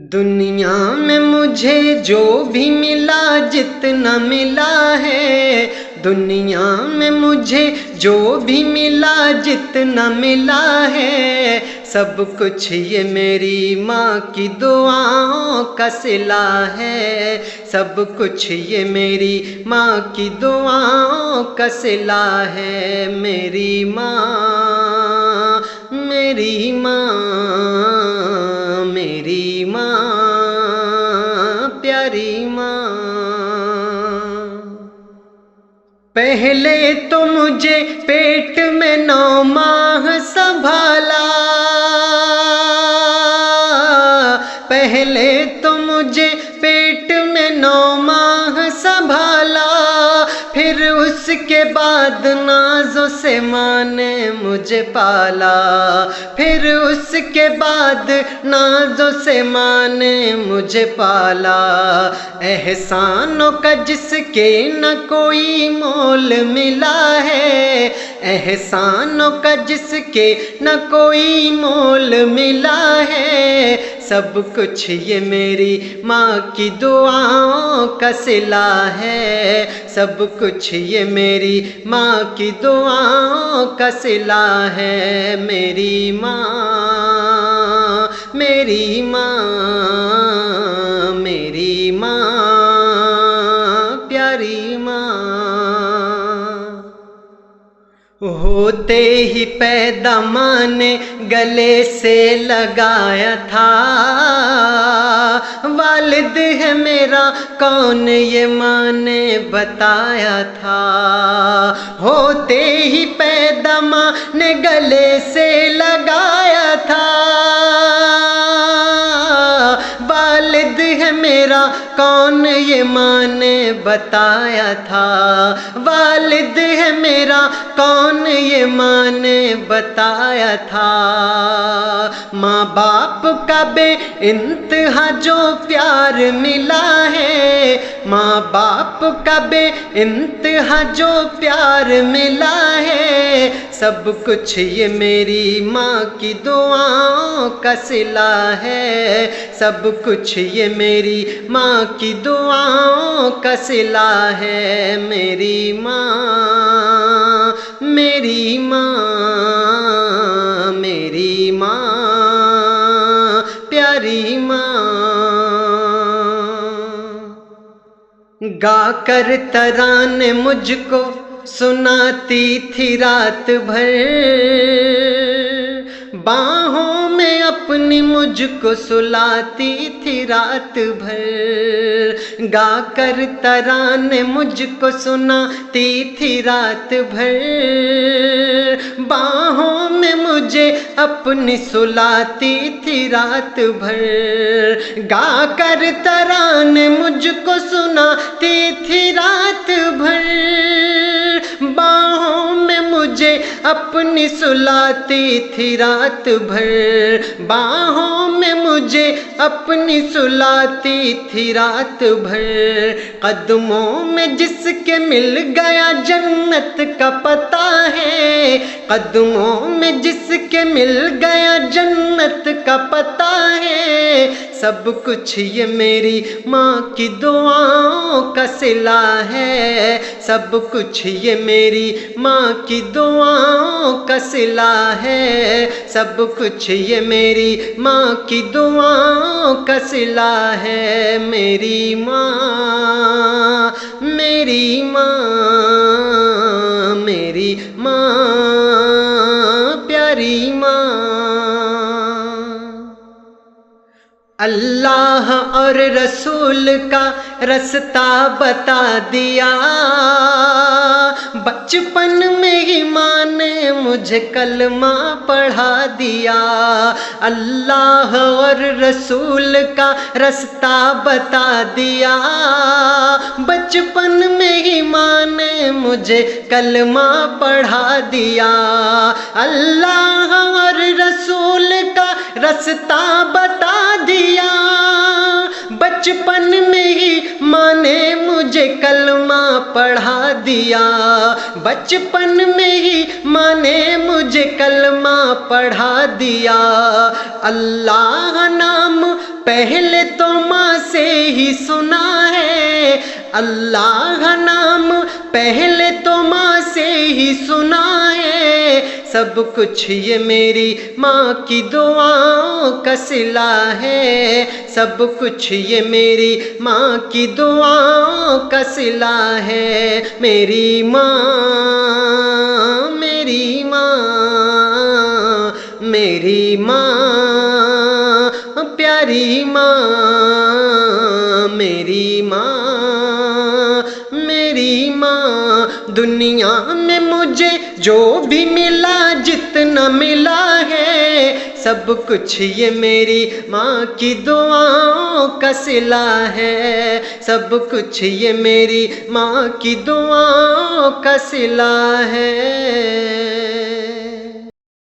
दुनिया में मुझे जो भी मिला जितना मिला है, दुनिया में मुझे जो भी मिला जितना मिला है, सब कुछ ये मेरी माँ की दुआओं का सिला है। सब कुछ ये मेरी माँ की दुआओं का सिला है। मेरी माँ, मेरी माँ, मेरी माँ, प्यारी माँ। पहले तो मुझे पेट में 9 माह संभाला, पहले तो मुझे पेट में 9 माह संभाला, फिर उसके बाद नाज़ों से माँ ने मुझे पाला, फिर उसके बाद नाज़ों से माँ ने मुझे पाला। एहसानों का जिसके न कोई मोल मिला है, एहसानों का जिसके न कोई मोल मिला है, सब कुछ ये मेरी माँ की दुआओं का सिला है। सब कुछ ये मेरी माँ की दुआओं का सिला है। मेरी माँ, मेरी माँ, मेरी माँ, प्यारी माँ। होते ही पैदा माँ ने गले से लगाया था, वालिद है मेरा कौन ये माँ ने बताया था। होते ही पैदा माँ ने गले से लगाया था, वालिद है मेरा कौन ये माँ ने बताया था। वालिद है मेरा कौन ये माँ ने बताया था। माँ बाप का बे इंतहा जो प्यार मिला है, माँ बाप का बे इंतहा जो प्यार मिला है, सब कुछ ये मेरी माँ की दुआओं का सिला है। सब कुछ ये मेरी माँ की दुआओं का सिला है। मेरी माँ, मेरी माँ, मेरी माँ, प्यारी माँ। गाकर तराने मुझको सुनाती थी रात भर, बाहों में अपनी मुझको सुलाती थी रात भर। गाकर तराने मुझको सुनाती थी रात भर, बाहों में मुझे अपनी सुलाती थी रात भर। गाकर तराने मुझको सुनाती थी रात भर, बाहों में मुझे अपनी सुलाती थी रात भर। बाहों में मुझे अपनी सुलाती थी रात भर। कदमों में जिसके मिल गया जन्नत का पता है, कदमों में जिसके मिल गया जन्नत का पता है, सब कुछ ये मेरी माँ की दुआओं का सिला है। सब कुछ ये मेरी माँ की दुआओं का सिला है। सब कुछ ये मेरी माँ की दुआओं का सिला है। मेरी माँ, मेरी माँ, मेरी माँ, प्यारी माँ। अल्लाह और रसूल का रास्ता बता दिया, बचपन में ही माँ ने मुझे कलमा पढ़ा दिया। अल्लाह और रसूल का रास्ता बता दिया, बचपन में ही माँ ने मुझे कलमा पढ़ा दिया। अल्लाह और रसूल का रास्ता बता दिया, बचपन में ही माँ ने मुझे कलमा पढ़ा दिया। बचपन में ही माँ ने मुझे कलमा पढ़ा दिया। अल्लाह नाम पहले तो माँ से ही सुना है, अल्लाह नाम पहले तो माँ से ही सुना है। सब कुछ ये मेरी माँ की दुआओं का सिला है, सब कुछ ये मेरी माँ की दुआओं का सिला है। मेरी माँ, मेरी माँ, मेरी माँ, प्यारी माँ, मेरी माँ, मेरी माँ। दुनिया में मुझे जो भी मिला, जितना मिला है, सब कुछ ये मेरी माँ की दुआओं का सिला है, सब कुछ ये मेरी माँ की दुआओं का सिला है।